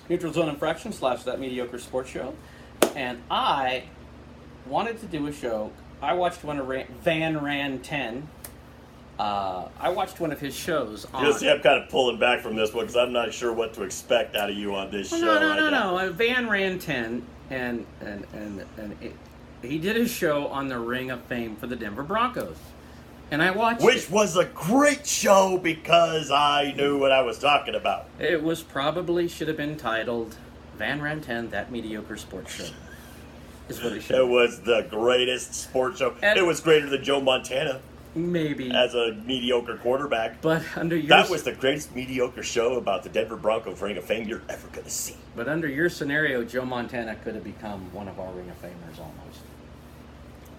Neutral Zone Infraction / That Mediocre Sports Show. And I wanted to do a show. I watched one of Van Ran 10. I watched one of his shoes on... You see, I'm kind of pulling back from this one because I'm not sure what to expect out of you on this show. No. Van Ran 10, and he did his show on the Ring of Fame for the Denver Broncos. And I watched Which was a great show because I knew what I was talking about. It was probably should have been titled Van Ran 10, That Mediocre Sports Show. Is what it should have been. It was the greatest sports show. And it was greater than Joe Montana. Maybe. As a mediocre quarterback. But under your... That was the greatest mediocre show about the Denver Broncos Ring of Fame you're ever going to see. But under your scenario, Joe Montana could have become one of our Ring of Famers almost.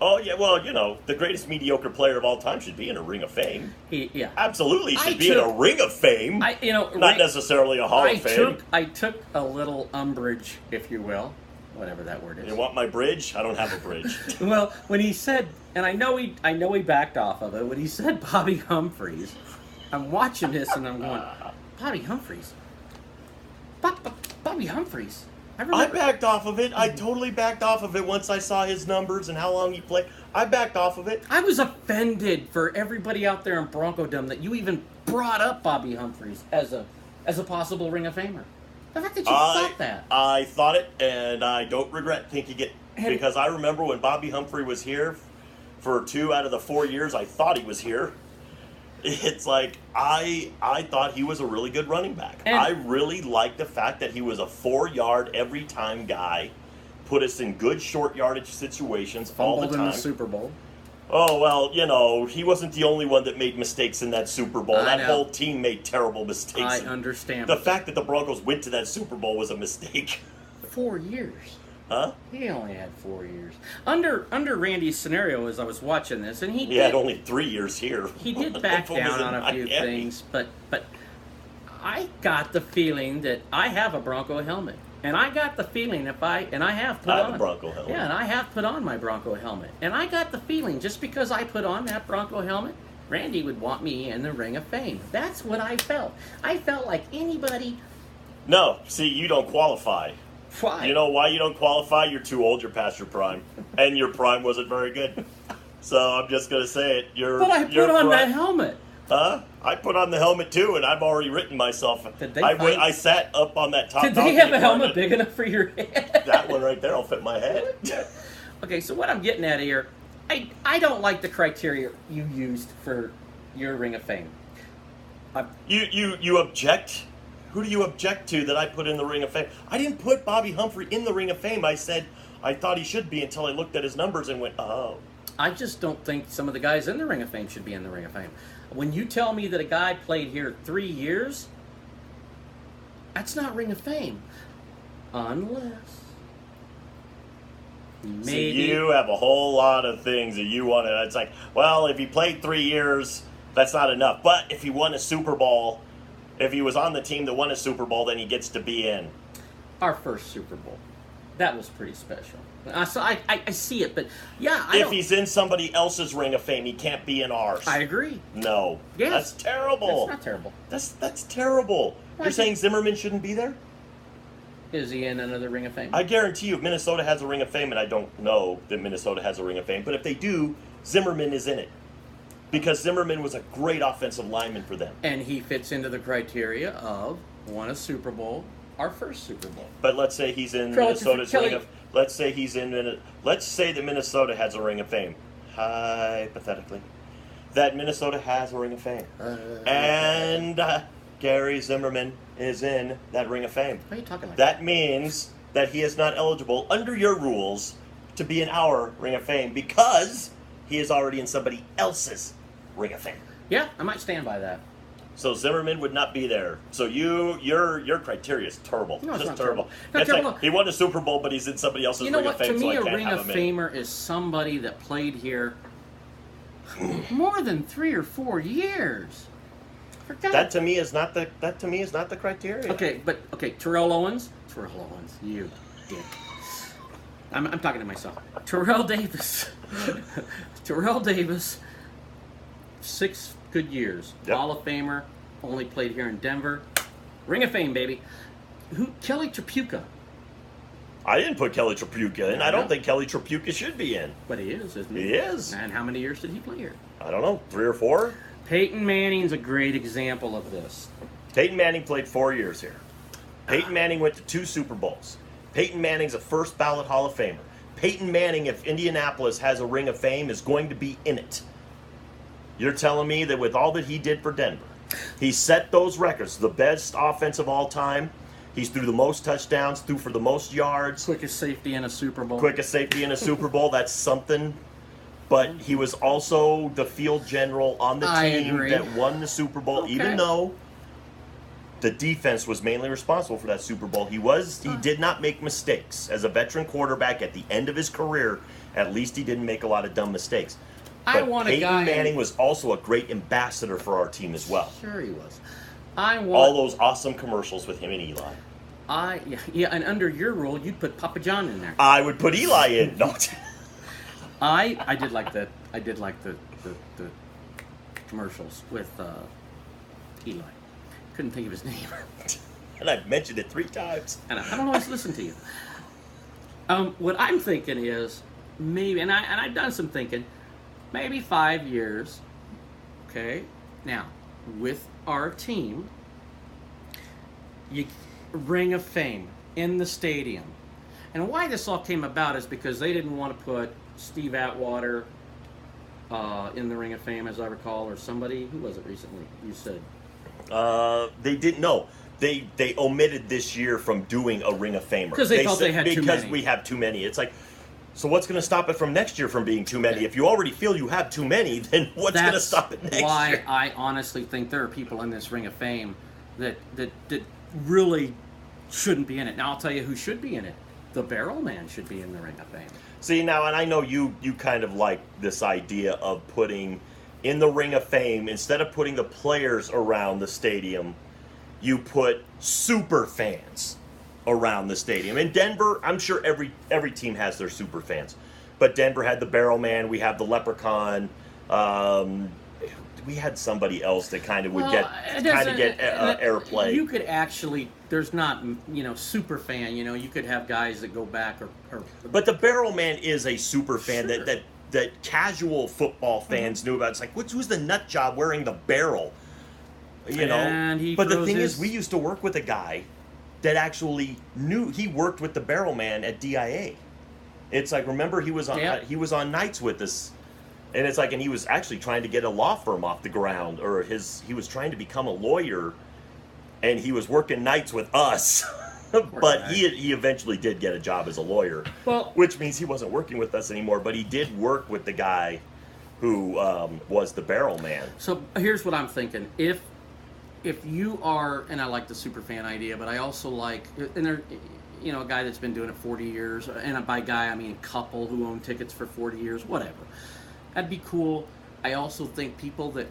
Oh, yeah, well, the greatest mediocre player of all time should be in a Ring of Fame. Yeah. Absolutely should be in a Ring of Fame. Not necessarily a Hall of Fame. I took a little umbrage, if you will, whatever that word is. You want my bridge? I don't have a bridge. Well, when he said, and I know he backed off of it, when he said Bobby Humphries, I'm watching this and I'm going, Bobby Humphries? Bobby Humphries? I backed off of it. I totally backed off of it once I saw his numbers and how long he played. I backed off of it. I was offended for everybody out there in Bronco-dom that you even brought up Bobby Humphries as a possible Ring of Famer. The fact that you thought that. I thought it, and I don't regret thinking it. Because I remember when Bobby Humphrey was here for 2 out of the 4 years I thought he was here. It's like, I thought he was a really good running back. And I really liked the fact that he was a 4-yard every time guy, put us in good short yardage situations all the time. In the Super Bowl. Oh, well, he wasn't the only one that made mistakes in that Super Bowl. That whole team made terrible mistakes. I understand. The fact that the Broncos went to that Super Bowl was a mistake. 4 years. Huh? He only had 4 years. Under Randy's scenario, as I was watching this, and he had only 3 years here. He did back down on a few things, but I got the feeling that I have a Bronco helmet, and I got the feeling I have a Bronco helmet. Yeah, and I have put on my Bronco helmet, and I got the feeling just because I put on that Bronco helmet, Randy would want me in the Ring of Fame. That's what I felt. I felt like anybody. No, see, you don't qualify. Why? You know why you don't qualify? You're too old. You're past your prime, and your prime wasn't very good. So I'm just gonna say it. But I put on that helmet. Huh? I put on the helmet too, and I've already written myself. I sat up on that top. Did they have a helmet big enough for your head? That one right there will fit my head. Okay, so what I'm getting at here, I don't like the criteria you used for your Ring of Fame. You object? Who do you object to that I put in the Ring of Fame? I didn't put Bobby Humphrey in the Ring of Fame. I said I thought he should be until I looked at his numbers and went, oh. I just don't think some of the guys in the Ring of Fame should be in the Ring of Fame. When you tell me that a guy played here 3 years, that's not Ring of Fame. Unless maybe. See, you have a whole lot of things that you want to. It's like, well, if he played 3 years, that's not enough. But if he won a Super Bowl, if he was on the team that won a Super Bowl, then he gets to be in. Our first Super Bowl. That was pretty special. So I see it, but yeah. If he's in somebody else's Ring of Fame, he can't be in ours. I agree. No. Yes. That's terrible. That's not terrible. That's terrible. You're saying Zimmerman shouldn't be there? Is he in another Ring of Fame? I guarantee you if Minnesota has a Ring of Fame, and I don't know that Minnesota has a Ring of Fame, but if they do, Zimmerman is in it. Because Zimmerman was a great offensive lineman for them. And he fits into the criteria of won a Super Bowl, our first Super Bowl. But let's say he's in Minnesota's Ring of... Let's say that Minnesota has a Ring of Fame. Hypothetically. That Minnesota has a Ring of Fame. And Gary Zimmerman is in that Ring of Fame. What are you talking about? That means that he is not eligible under your rules to be in our Ring of Fame because he is already in somebody else's Ring of Fame. Yeah, I might stand by that. So Zimmerman would not be there. So your criteria is terrible. No, it's just not terrible. Not terrible. Like, he won a Super Bowl, but he's in somebody else's Ring of Fame. To me, so a Ring of Famer is somebody that played here more than 3 or 4 years. That to me is not the criteria. Okay, Terrell Owens, you dick. I'm talking to myself. Terrell Davis, 6 good years. Yep. Hall of Famer, only played here in Denver. Ring of Fame, baby. Kelly Tripucka. I didn't put Kelly Tripucka in. I don't think Kelly Tripucka should be in. But he is, isn't he? He is. And how many years did he play here? I don't know, 3 or 4? Peyton Manning's a great example of this. Peyton Manning played 4 years here. Peyton Manning went to 2 Super Bowls. Peyton Manning's a first ballot Hall of Famer. Peyton Manning, if Indianapolis has a Ring of Fame, is going to be in it. You're telling me that with all that he did for Denver, he set those records, the best offense of all time. He's threw the most touchdowns, threw for the most yards. Quickest safety in a Super Bowl. Quickest safety in a Super Bowl, that's something. But he was also the field general on the team that won the Super Bowl, even though the defense was mainly responsible for that Super Bowl. He did not make mistakes. As a veteran quarterback at the end of his career, at least he didn't make a lot of dumb mistakes. But Peyton Manning was also a great ambassador for our team as well. Sure he was. All those awesome commercials with him and Eli. And under your rule, you'd put Papa John in there. I would put Eli in. No. I did like that. I did like the commercials with Eli. Couldn't think of his name. And I've mentioned it 3 times. And I don't always listen to you. What I'm thinking is maybe, and I've done some thinking, maybe 5 years. Okay, now with our team, you Ring of Fame in the stadium. And why this all came about is because they didn't want to put Steve Atwater in the Ring of Fame, as I recall, or somebody. Who was it recently? You said. They didn't know. They omitted this year from doing a Ring of Famer. Because they felt they had too many. Because we have too many. It's like, so what's going to stop it from next year from being too many? If you already feel you have too many, then what's going to stop it next year? That's why I honestly think there are people in this Ring of Fame that really shouldn't be in it. Now, I'll tell you who should be in it. The Barrel Man should be in the Ring of Fame. See, now, and I know you kind of like this idea of putting in the Ring of Fame, instead of putting the players around the stadium, you put super fans around the stadium. In Denver, I'm sure every team has their super fans. But Denver had the Barrel Man, we have the Leprechaun, we had somebody else that kind of would get airplay. You could actually, there's not, super fan, you could have guys that go back or But the Barrel Man is a super fan that casual football fans knew about. It's like, who's the nut job wearing the barrel? But the thing is, we used to work with a guy that actually knew. He worked with the Barrel Man at DIA. It's like, remember, he was on nights with us, and it's like, and he was actually trying to get a law firm off the ground, or he was trying to become a lawyer, and he was working nights with us. But he eventually did get a job as a lawyer, which means he wasn't working with us anymore. But he did work with the guy who was the Barrel Man. So here's what I'm thinking: if you are, and I like the super fan idea, but I also like, and there, a guy that's been doing it 40 years, and by guy I mean couple who own tickets for 40 years, whatever. That'd be cool. I also think people that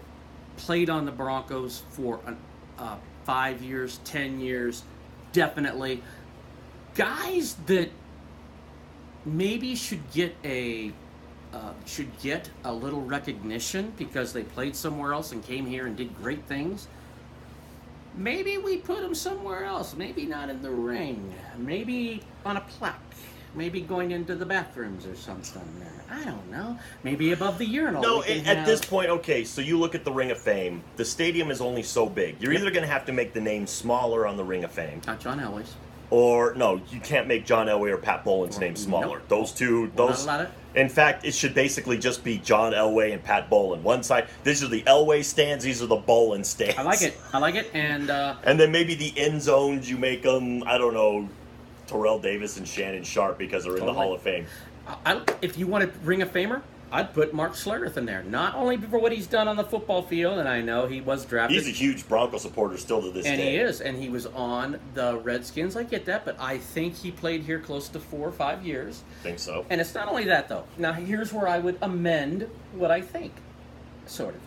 played on the Broncos for 5 years, 10 years. Definitely. Guys that maybe should get a little recognition because they played somewhere else and came here and did great things. Maybe we put them somewhere else. Maybe not in the ring. Maybe on a plaque. Maybe going into the bathrooms or something. I don't know. Maybe above the urinal. No, at this point, okay, so you look at the Ring of Fame. The stadium is only so big. You're either going to have to make the name smaller on the Ring of Fame. Not John Elway's. Or, no, you can't make John Elway or Pat Bolin's name smaller. Nope. Those two, in fact, it should basically just be John Elway and Pat Bolin. One side, these are the Elway stands, these are the Bolin stands. I like it. And then maybe the end zones, you make them, I don't know, Terrell Davis and Shannon Sharp because they're in the Hall of Fame. If you want to Ring of Famer, I'd put Mark Schlereth in there. Not only for what he's done on the football field, and I know he was drafted. He's a huge Bronco supporter still to this day. And he is, and he was on the Redskins. I get that, but I think he played here close to 4 or 5 years. I think so. And it's not only that, though. Now, here's where I would amend what I think, sort of.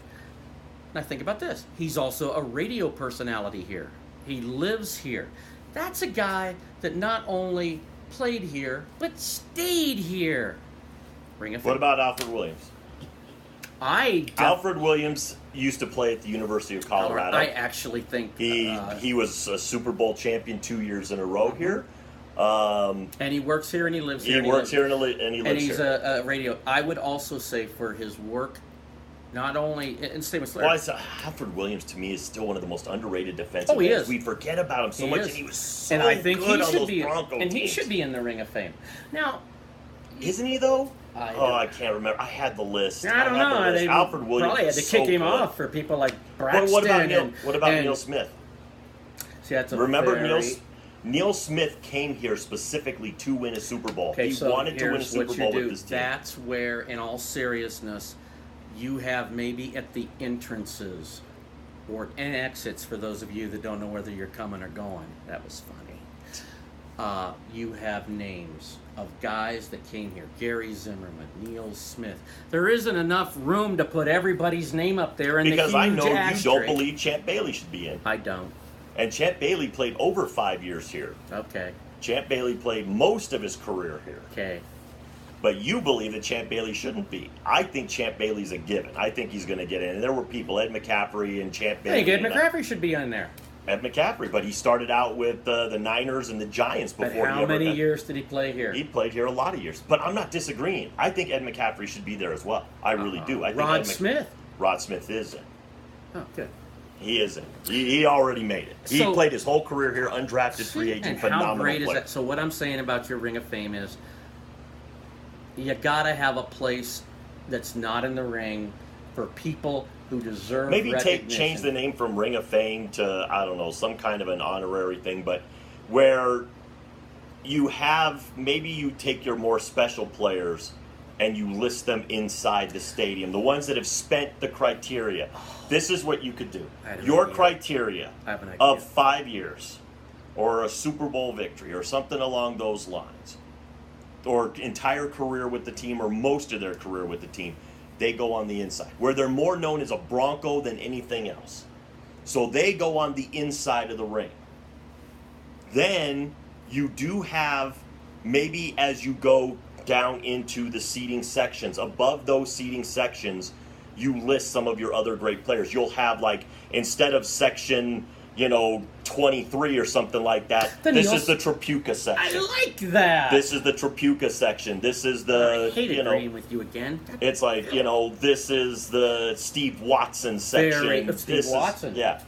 Now, think about this. He's also a radio personality here. He lives here. That's a guy that not only played here, but stayed here. Ring of Fame. What about Alfred Williams? Alfred Williams used to play at the University of Colorado. I actually think he was a Super Bowl champion 2 years in a row here. And he works here and he lives here. He works here and he lives here. And he's a radio. I would also say for his work, not only and same with Larry. Well, Alfred Williams to me is still one of the most underrated defensive he ends. is. We forget about him so much, and he was so and I think good he on should those be, Broncos and he teams. should be in the Ring of Fame. Now, isn't he though? I can't remember. I had the list. I don't know. They Alfred Williams probably had to kick him off for people like Braxton. What about Neil Smith? See, that's remember Neil Smith came here specifically to win a Super Bowl. Okay, he wanted to win a Super Bowl with his team. That's where, in all seriousness, you have maybe at the entrances and exits, for those of you that don't know whether you're coming or going. That was funny. You have names of guys that came here. Gary Zimmerman, Neil Smith. There isn't enough room to put everybody's name up there in because the huge I know asterisk. You don't believe Champ Bailey should be in. I don't. And Champ Bailey played over 5 years here. Okay. Champ Bailey played most of his career here. Okay. But you believe that Champ Bailey shouldn't be. I think Champ Bailey's a given. I think he's going to get in. And there were people, Ed McCaffrey and Champ Bailey. I think Ed McCaffrey should be in there. Ed McCaffrey, but he started out with the Niners and the Giants before. But how many years did he play here? He played here a lot of years. But I'm not disagreeing. I think Ed McCaffrey should be there as well. I really do. I think Rod Smith. Rod Smith is in. Oh, good. He isn't. He already made it. He played his whole career here, undrafted free agent, phenomenal how great player. is that? So what I'm saying about your Ring of Fame is you got to have a place that's not in the ring for people who deserve maybe recognition. change the name from Ring of Fame to, I don't know, some kind of an honorary thing, but where you have, maybe you take your more special players and you list them inside the stadium, the ones that have spent the criteria. This is what you could do. Your criteria of 5 years or a Super Bowl victory or something along those lines, or entire career with the team or most of their career with the team, they go on the inside, where they're more known as a Bronco than anything else. So they go on the inside of the ring. Then you do have, maybe as you go down into the seating sections, above those seating sections, you list some of your other great players. You'll have, like, instead of section, 23 or something like that, this is the Trapuka section. I like that. This is the Trapuka section. This is the, I hate agreeing with you again. It's like, this is the Steve Watson section. Steve Watson. Yeah.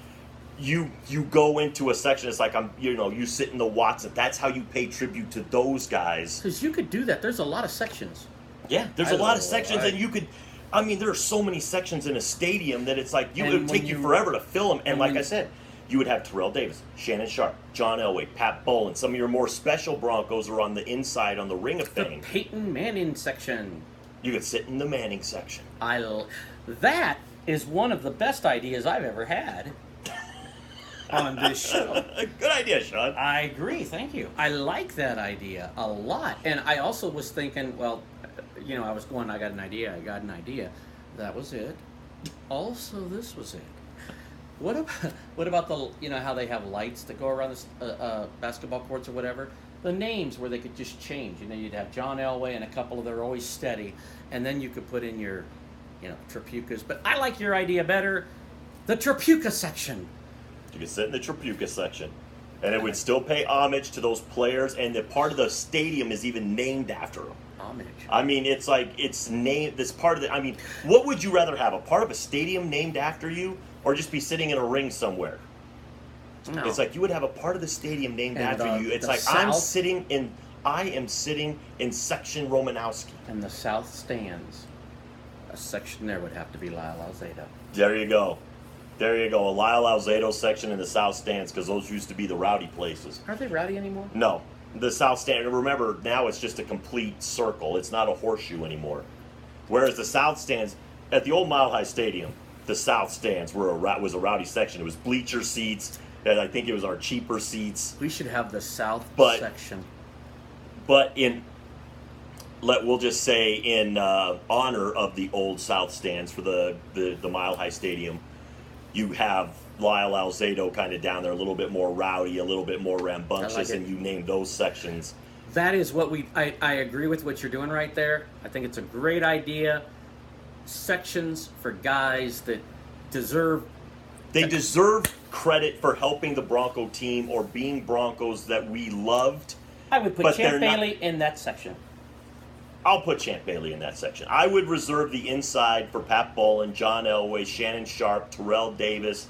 You go into a section, it's like, you sit in the Watson. That's how you pay tribute to those guys. Because you could do that. There's a lot of sections. Yeah, there's a lot of sections, and you could, there are so many sections in a stadium that it's like, it would take you forever to fill them. And like I said, you would have Terrell Davis, Shannon Sharp, John Elway, Pat Bowlen. Some of your more special Broncos are on the inside on the Ring of Fame. The Peyton Manning section. You could sit in the Manning section. That is one of the best ideas I've ever had on this show. Good idea, Sean. I agree. Thank you. I like that idea a lot. And I also was thinking, I was going, I got an idea. That was it. Also, this was it. What about the, how they have lights that go around the basketball courts or whatever? The names where they could just change. You'd have John Elway and a couple of they're always steady. And then you could put in your, Trapukas. But I like your idea better. The Trapuka section. You could sit in the Trapuka section. And it would still pay homage to those players. And the part of the stadium is even named after them. Homage. It's like, it's named, this part of the, what would you rather have? A part of a stadium named after you? Or just be sitting in a ring somewhere? No. It's like you would have a part of the stadium named after you. It's like I am sitting in section Romanowski. And the south stands. A section there would have to be Lyle Alzado. There you go. A Lyle Alzado section in the south stands, because those used to be the rowdy places. Are they rowdy anymore? No. The south stand, remember, now it's just a complete circle. It's not a horseshoe anymore. Whereas the south stands, at the old Mile High Stadium, the south stands was a rowdy section. It was bleacher seats, and I think it was our cheaper seats. We should have the south section. But we'll just say in honor of the old south stands for the Mile High Stadium, you have Lyle Alzado kind of down there, a little bit more rowdy, a little bit more rambunctious, and you name those sections. That is what I agree with what you're doing right there. I think it's a great idea. Sections for guys that deserve. They deserve credit for helping the Bronco team or being Broncos that we loved. I would put but Champ they're not- Bailey in that section. I'll put Champ Bailey in that section. I would reserve the inside for Pat Bolin, John Elway, Shannon Sharp, Terrell Davis.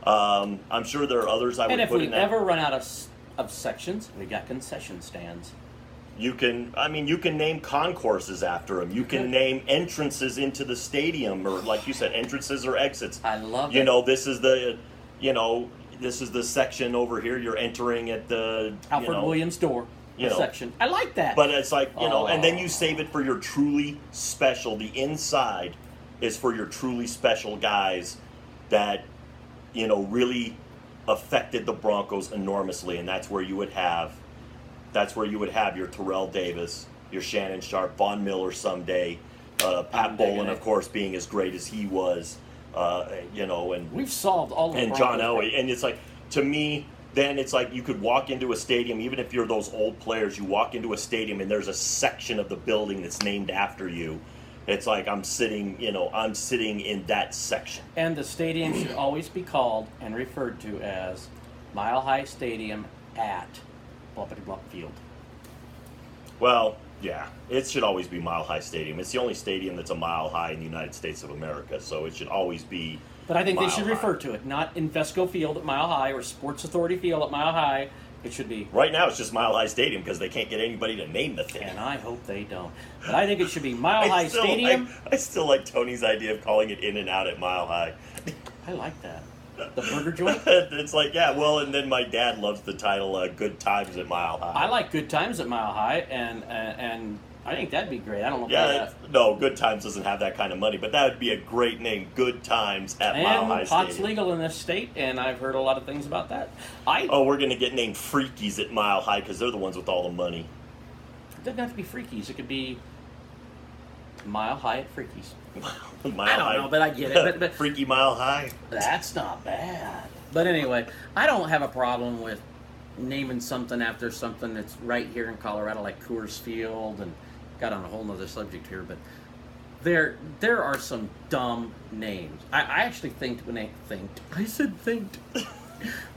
I'm sure there are others I would And if put we in that. ever run out of sections, we got concession stands. You can name concourses after them. You can name entrances into the stadium, or like you said, entrances or exits. I love You it. know, this is the section over here. You're entering at the Alfred Williams door section. I like that. But it's like, and then you save it for your truly special. The inside is for your truly special guys that, really affected the Broncos enormously, and that's where you would have your Terrell Davis, your Shannon Sharp, Von Miller someday, Pat Bolin, of course, being as great as he was, and we've solved all of the and Broncos John Elway. And it's like, to me, then it's like you could walk into a stadium, even if you're those old players, you walk into a stadium and there's a section of the building that's named after you. It's like I'm sitting in that section. And the stadium should always be called and referred to as Mile High Stadium at Blumpity Blump Field. Well, yeah, it should always be Mile High Stadium. It's the only stadium that's a mile high in the United States of America, so it should always be. But I think they should Mile refer High. to it, not Invesco Field at Mile High or Sports Authority Field at Mile High. It should be. Right now, it's just Mile High Stadium because they can't get anybody to name the thing. And I hope they don't. But I think it should be Mile High Stadium. I still like Tony's idea of calling it In and Out at Mile High. I like that. The burger joint. It's like, and then my dad loves the title Good Times at Mile High. I like Good Times at Mile High, and I think that'd be great. I don't know. Yeah, no, Good Times doesn't have that kind of money, but that would be a great name. Good Times at Mile High And pot's Stadium. legal in this state, and I've heard a lot of things about that. We're going to get named Freakies at Mile High because they're the ones with all the money. It doesn't have to be Freakies. It could be Mile High at Freakies. Mile I don't High. know, but I get it. But Freaky Mile High. that's not bad. But anyway, I don't have a problem with naming something after something that's right here in Colorado, like Coors Field, and got on a whole nother subject here, but there are some dumb names. I actually think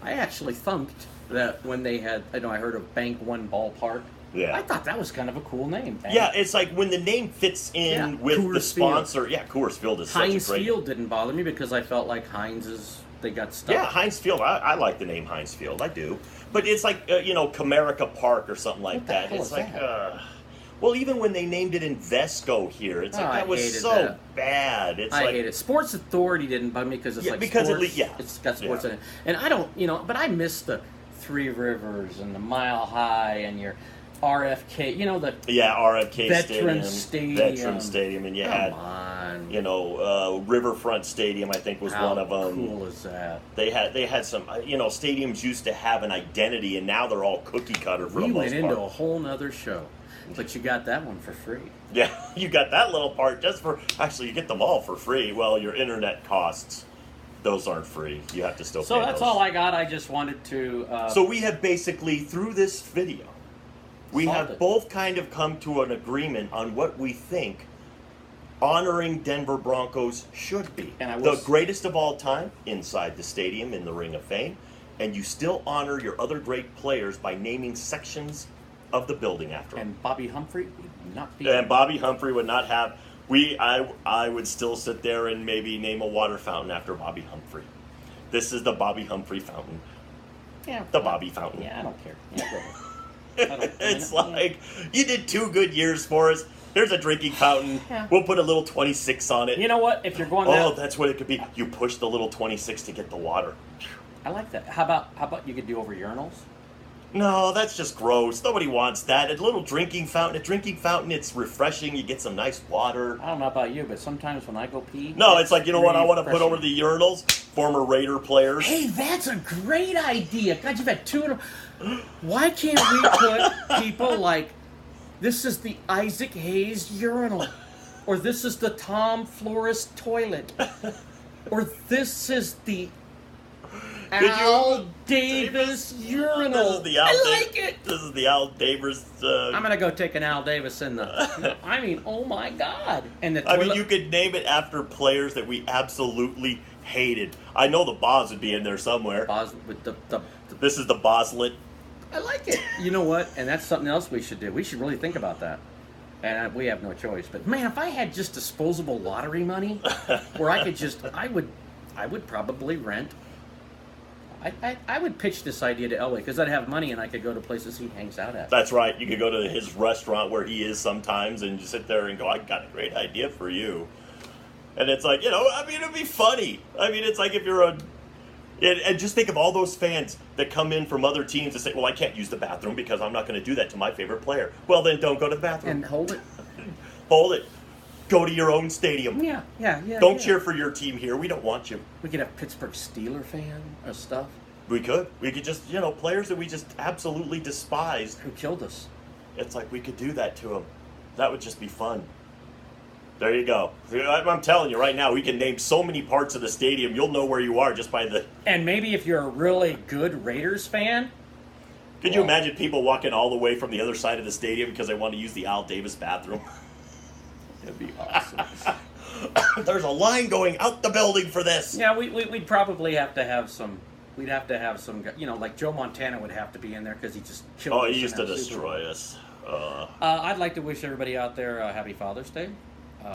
I actually thunked that when they had, I heard of Bank One Ballpark. Yeah. I thought that was kind of a cool name. Bank. Yeah, it's like when the name fits in with Coors the Field. sponsor. Yeah, Coors Field is such Heinz a great. Field didn't bother me because I felt like they got stuck. Yeah, Heinz Field. I like the name Heinz Field. I do. But it's like, Comerica Park or something like What the that. hell It's is like, that? Well, even when they named it Invesco here, it's like, I that was hated so that. bad. It's I like, hate it. Sports Authority didn't bug me because it's like because sports. it's It's got sports in it. And I don't, but I miss the Three Rivers and the Mile High and your RFK, the RFK Veteran Stadium. Stadium. Veteran Stadium. And you Come had, on. Riverfront Stadium, I think, was How one of them. cool is that? They had some, stadiums used to have an identity, and now they're all cookie cutter for the We most went into part. a whole nother show, but you got that one for free. Yeah, you got that little part actually, you get them all for free. Well, your internet costs, those aren't free. You have to still pay So that's those. all I got. I just wanted to. So we have basically, through this video, we Solved have it. both kind of come to an agreement on what we think honoring Denver Broncos should be. And the greatest of all time inside the stadium in the Ring of Fame, and you still honor your other great players by naming sections of the building after them. And Bobby Humphrey would not be. And Bobby Humphrey would not have. I would still sit there and maybe name a water fountain after Bobby Humphrey. This is the Bobby Humphrey fountain. Yeah. The Bobby fountain. Yeah, I don't care. Yeah, go ahead. It's like, you did 2 good years for us. Here's a drinking fountain. Yeah. We'll put a little 26 on it. You know what? If you're going Oh, that, that's what it could be. You push the little 26 to get the water. I like that. How about you could do over urinals? No, that's just gross. Nobody wants that. A little drinking fountain. A drinking fountain, it's refreshing. You get some nice water. I don't know about you, but sometimes when I go pee. No, it's like, you know what I want to put refreshing. over the urinals? Former Raider players. Hey, that's a great idea. God, you've had 2 in a... Why can't we put people like, this is the Isaac Hayes urinal, or this is the Tom Flores toilet, or this is the Al Davis urinal. This is the Al I like it. This is the Al Davis. I'm gonna go take an Al Davis in the. I mean, oh my God! And the I toilet. mean, you could name it after players that we absolutely hated. I know the Boz would be in there somewhere. Boz with the This is the Boslet. I like it. You know what? And that's something else we should do. We should really think about that. And we have no choice. But man, if I had just disposable lottery money, where I could just, I would probably rent. I would pitch this idea to Elway because I'd have money and I could go to places he hangs out at. That's right. You could go to his restaurant where he is sometimes and just sit there and go, I got a great idea for you. And it's like, I mean, it'd be funny. I mean, it's like if you're and just think of all those fans that come in from other teams and say, well, I can't use the bathroom because I'm not going to do that to my favorite player. Well, then don't go to the bathroom. And hold it. Hold it. Go to your own stadium. Yeah. Don't cheer for your team here. We don't want you. We could have Pittsburgh Steeler fan or stuff. We could. We could just, players that we just absolutely despised. Who killed us. It's like we could do that to them. That would just be fun. There you go. I'm telling you right now, we can name so many parts of the stadium. You'll know where you are just by the... And maybe if you're a really good Raiders fan... Could you imagine people walking all the way from the other side of the stadium because they want to use the Al Davis bathroom? That'd be awesome. There's a line going out the building for this. Yeah, we'd probably have to have some... We'd have to have some... like Joe Montana would have to be in there because he just killed us. Oh, he used to destroy us. I'd like to wish everybody out there a happy Father's Day.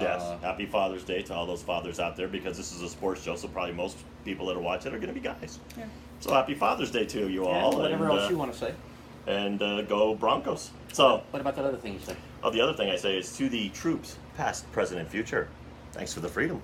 Yes, happy Father's Day to all those fathers out there because this is a sports show, so probably most people that are watching are going to be guys. Yeah. So happy Father's Day to you all. Whatever else you want to say. And go Broncos. So. What about that other thing you said? Oh, the other thing I say is to the troops, past, present, and future. Thanks for the freedom.